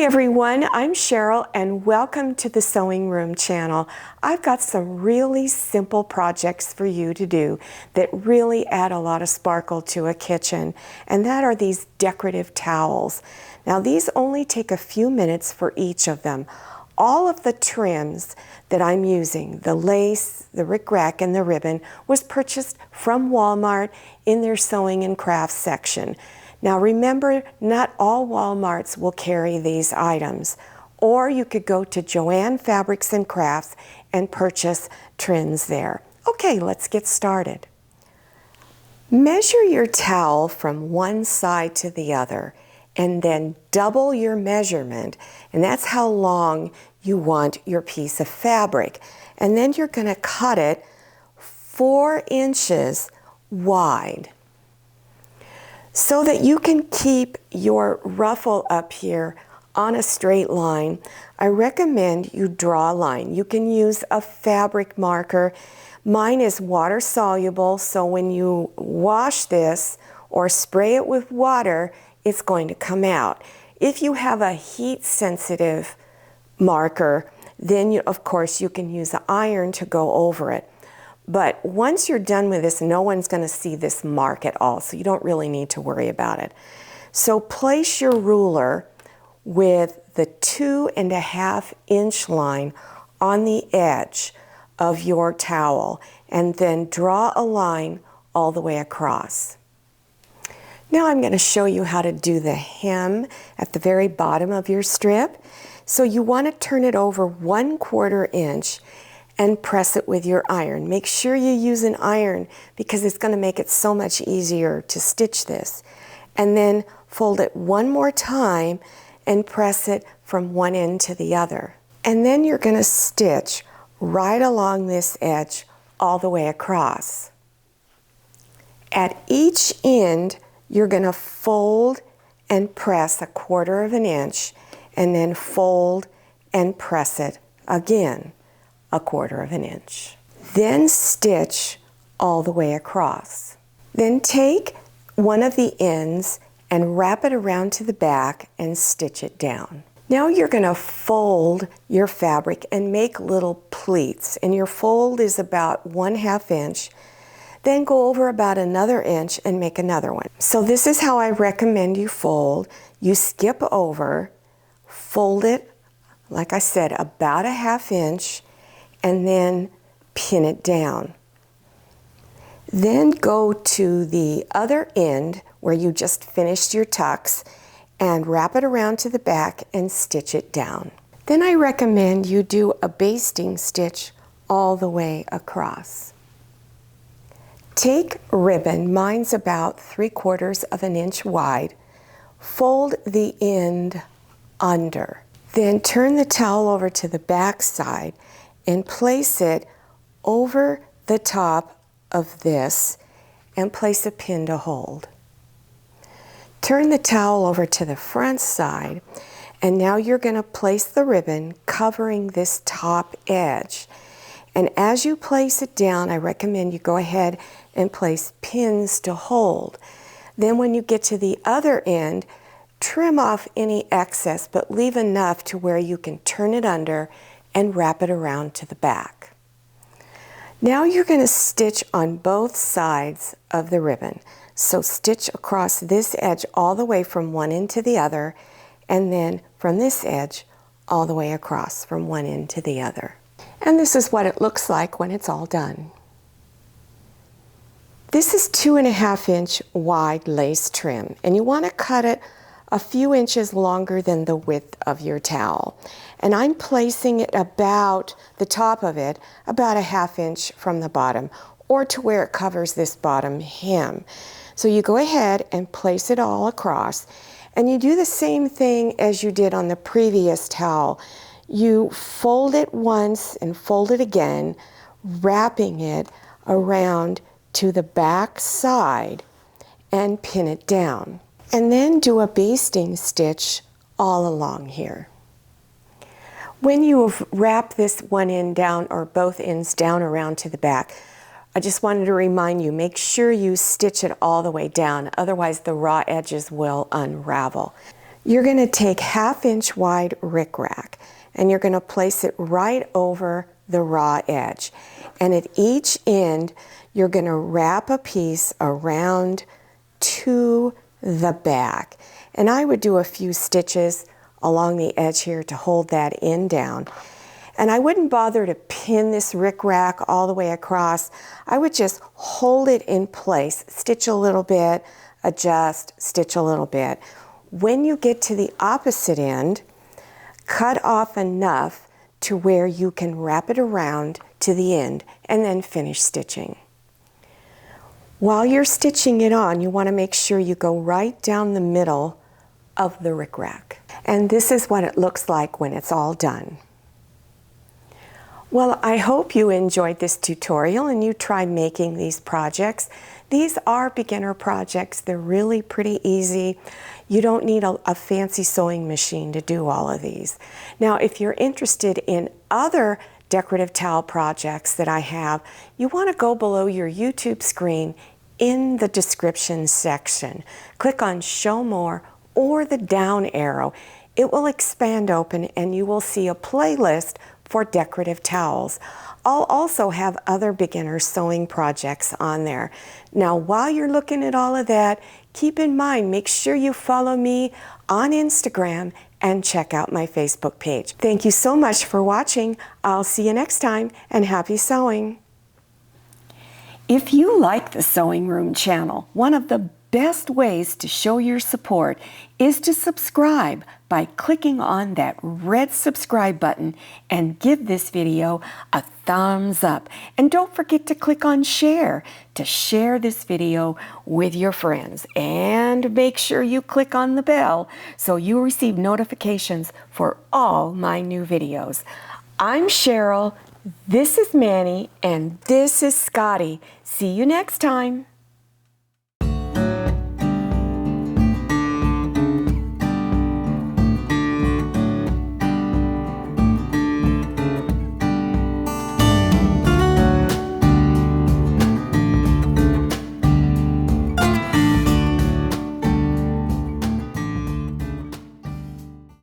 everyone, I'm Cheryl and welcome to the Sewing Room channel. I've got some really simple projects for you to do that really add a lot of sparkle to a kitchen, and that are these decorative towels. Now these only take a few minutes for each of them. All of the trims that I'm using, the lace, the Rickrack, and the ribbon, was purchased from Walmart in their sewing and crafts section. Now remember, not all Walmarts will carry these items, or you could go to Joann Fabrics and Crafts and purchase trims there. Okay, let's get started. Measure your towel from one side to the other and then double your measurement, and that's how long you want your piece of fabric. And then you're going to cut it 4 inches wide, so that you can keep your ruffle up here on a straight line. I recommend you draw a line. You can use a fabric marker. Mine is water soluble, so when you wash this or spray it with water, it's going to come out. If you have a heat sensitive marker, then of course you can use an iron to go over it. But once you're done with this, no one's going to see this mark at all, so you don't really need to worry about it. So place your ruler with the 2.5 inch line on the edge of your towel, and then draw a line all the way across. Now I'm going to show you how to do the hem at the very bottom of your strip. So you want to turn it over 1/4 inch and press it with your iron. Make sure you use an iron because it's going to make it so much easier to stitch this. And then fold it one more time and press it from one end to the other. And then you're going to stitch right along this edge all the way across. At each end, you're going to fold and press 1/4 inch, and then fold and press it again 1/4 inch. Then stitch all the way across. Then take one of the ends and wrap it around to the back and stitch it down. Now you're going to fold your fabric and make little pleats, and your fold is about 1/2 inch. Then go over about another inch and make another one. So this is how I recommend you fold. You skip over, fold it, like I said, about 1/2 inch, and then pin it down. Then go to the other end where you just finished your tucks and wrap it around to the back and stitch it down. Then I recommend you do a basting stitch all the way across. Take ribbon, mine's about 3/4 inch wide, fold the end under. Then turn the towel over to the back side and place it over the top of this and place a pin to hold. Turn the towel over to the front side, and now you're going to place the ribbon covering this top edge. And as you place it down, I recommend you go ahead and place pins to hold. Then when you get to the other end, trim off any excess, but leave enough to where you can turn it under and wrap it around to the back. Now you're going to stitch on both sides of the ribbon. So stitch across this edge all the way from one end to the other, and then from this edge all the way across from one end to the other. And this is what it looks like when it's all done. This is 2.5 inch wide lace trim, and you want to cut it a few inches longer than the width of your towel. And I'm placing it about the top of it, about 1/2 inch from the bottom, or to where it covers this bottom hem. So you go ahead and place it all across, and you do the same thing as you did on the previous towel. You fold it once and fold it again, wrapping it around to the back side and pin it down. And then do a basting stitch all along here. When you have wrapped this one end down, or both ends down around to the back, I just wanted to remind you, make sure you stitch it all the way down, otherwise the raw edges will unravel. You're going to take 1/2 inch wide Rickrack and you're going to place it right over the raw edge. And at each end, you're going to wrap a piece around to the back. And I would do a few stitches along the edge here to hold that end down. And I wouldn't bother to pin this Rickrack all the way across. I would just hold it in place, stitch a little bit, adjust, stitch a little bit. When you get to the opposite end, cut off enough to where you can wrap it around to the end and then finish stitching. While you're stitching it on, you want to make sure you go right down the middle of the Rickrack. And this is what it looks like when it's all done. Well, I hope you enjoyed this tutorial and you try making these projects. These are beginner projects. They're really pretty easy. You don't need a fancy sewing machine to do all of these. Now, if you're interested in other decorative towel projects that I have, you want to go below your YouTube screen in the description section. Click on Show More or the down arrow. It will expand open and you will see a playlist for decorative towels. I'll also have other beginner sewing projects on there. Now, while you're looking at all of that, keep in mind, make sure you follow me on Instagram and check out my Facebook page. Thank you so much for watching. I'll see you next time, and happy sewing. If you like the Sewing Room channel, one of the best ways to show your support is to subscribe by clicking on that red subscribe button and give this video a thumbs up. And don't forget to click on share to share this video with your friends. And make sure you click on the bell so you receive notifications for all my new videos. I'm Cheryl, this is Manny, and this is Scotty. See you next time.